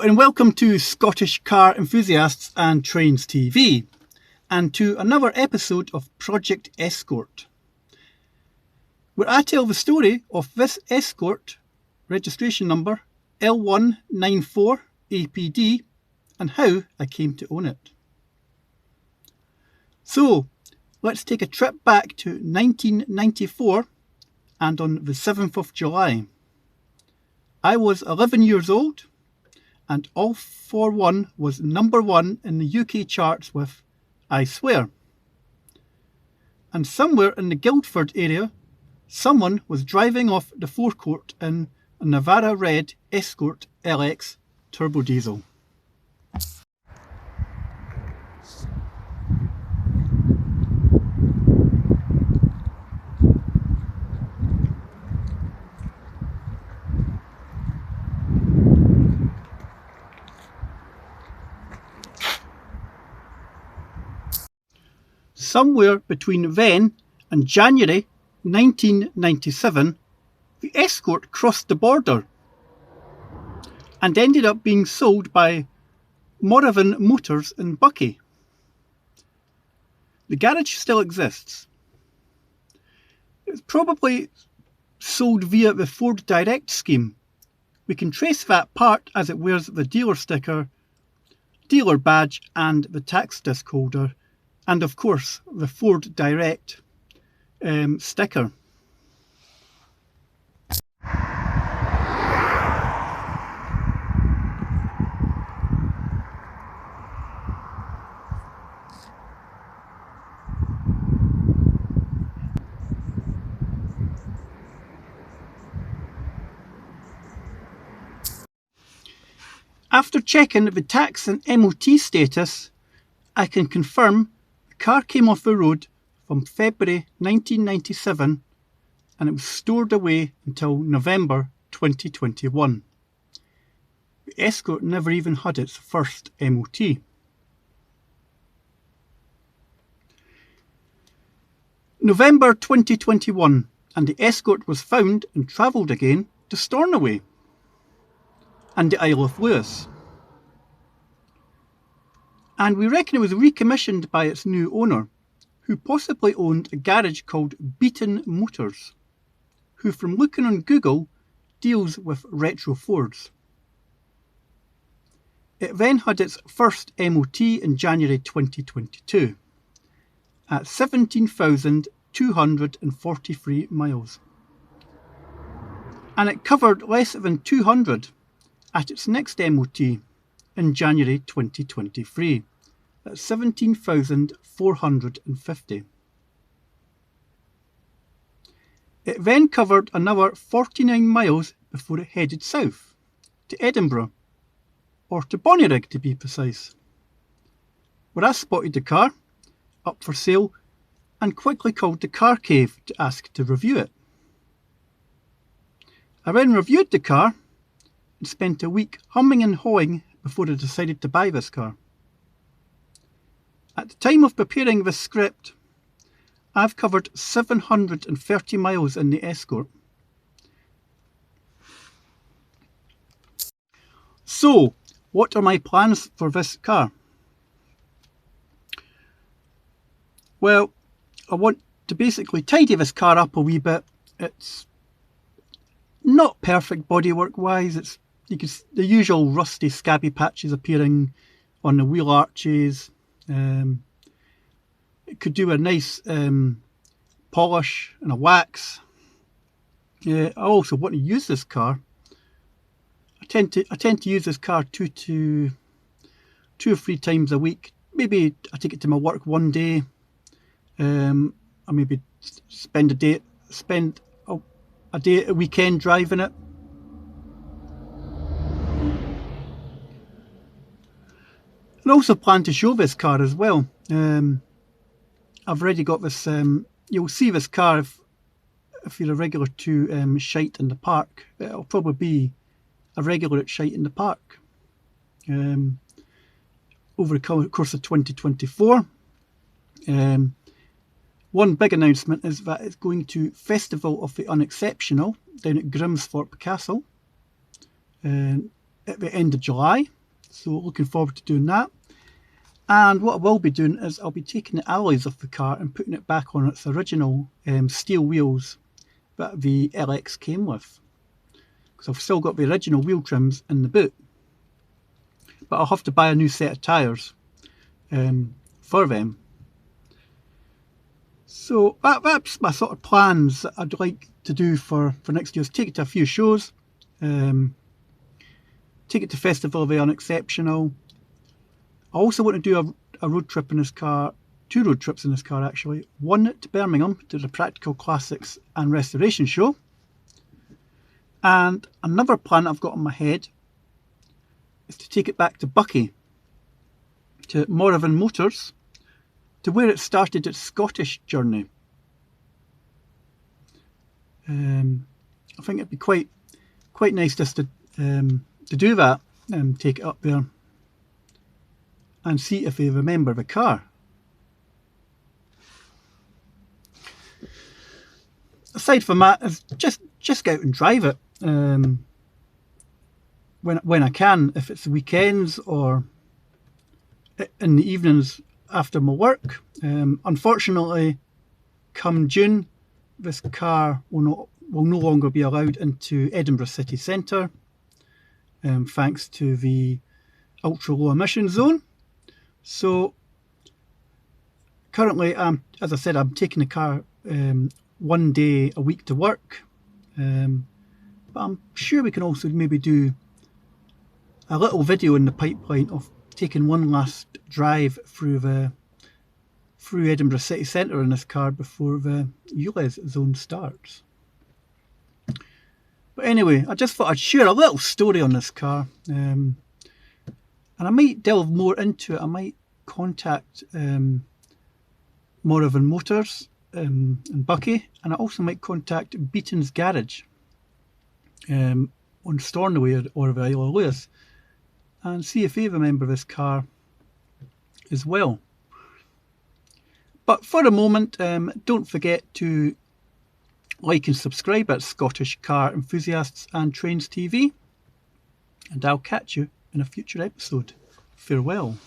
and welcome to Scottish Car Enthusiasts and Trains TV, and to another episode of Project Escort, where I tell the story of this Escort, registration number L194APD, and how I came to own it. So, let's take a trip back to 1994, and on the 7th of July. I was 11 years old, and All For One was number 1 in the UK charts with I Swear. And somewhere in the Guildford area, someone was driving off the forecourt in a Navara Red Escort LX turbo diesel. Somewhere between then and January 1997, the Escort crossed the border and ended up being sold by Morrivan Motors in Buckie. The garage still exists. It's probably sold via the Ford Direct scheme. We can trace that part as it wears the dealer sticker, dealer badge and the tax disc holder, and of course the Ford Direct sticker. After checking the tax and MOT status, I can confirm the car came off the road from February 1997 and it was stored away until November 2021. The Escort never even had its first MOT. November 2021, and the Escort was found and travelled again to Stornoway and the Isle of Lewis. And we reckon it was recommissioned by its new owner, who possibly owned a garage called Beaton Motors, who from looking on Google deals with retro Fords. It then had its first MOT in January 2022 at 17,243 miles. And it covered less than 200 at its next MOT in January 2023 at 17,450. It then covered another 49 miles before it headed south to Edinburgh, or to Bonnyrigg to be precise, where I spotted the car up for sale and quickly called the car cave to ask to review it. I then reviewed the car and spent a week humming and hawing before I decided to buy this car. At the time of preparing this script, I've covered 730 miles in the Escort. So, what are my plans for this car? Well, I want to basically tidy this car up a wee bit. It's not perfect bodywork wise. The usual rusty scabby patches appearing on the wheel arches. It could do a nice polish and a wax. I also want to use this car. I tend to use this car two or three times a week. Maybe I take it to my work one day. I maybe spend a weekend driving it. And also plan to show this car as well. I've already got this, you'll see this car if you're a regular to Shite in the Park. It'll probably be a regular at Shite in the Park over the course of 2024. One big announcement is that it's going to Festival of the Unexceptional down at Grimsthorpe Castle. at the end of July, so looking forward to doing that. And what I will be doing is I'll be taking the alloys off the car and putting it back on its original steel wheels that the LX came with, because I've still got the original wheel trims in the boot, but I'll have to buy a new set of tyres for them. So that's my sort of plans that I'd like to do for next year. Take it to a few shows, take it to Festival of the Unexceptional. I also want to do a road trip in this car, 2 road trips in this car actually. One to Birmingham to the Practical Classics and Restoration Show. And another plan I've got in my head is to take it back to Buckie, to Morrivan Motors, to where it started its Scottish journey. I think it'd be quite nice just to do that, take it up there and see if they remember the car. Aside from that, is just go out and drive it when I can, if it's the weekends or in the evenings after my work. Unfortunately, come June, this car will no longer be allowed into Edinburgh city centre, thanks to the ultra low emission zone. So currently, as I said, I'm taking the car 1 day a week to work, but I'm sure we can also maybe do a little video in the pipeline of taking one last drive through Edinburgh city centre in this car before the ULEZ zone starts. But anyway, I just thought I'd share a little story on this car, and I might delve more into it. I might contact Morrivan Motors in Buckie, and I also might contact Beaton's Garage on Stornoway or the Isle of Lewis, and see if they remember this car as well. But for the moment, don't forget to like and subscribe at Scottish Car Enthusiasts and Trains TV, and I'll catch you in a future episode. Farewell.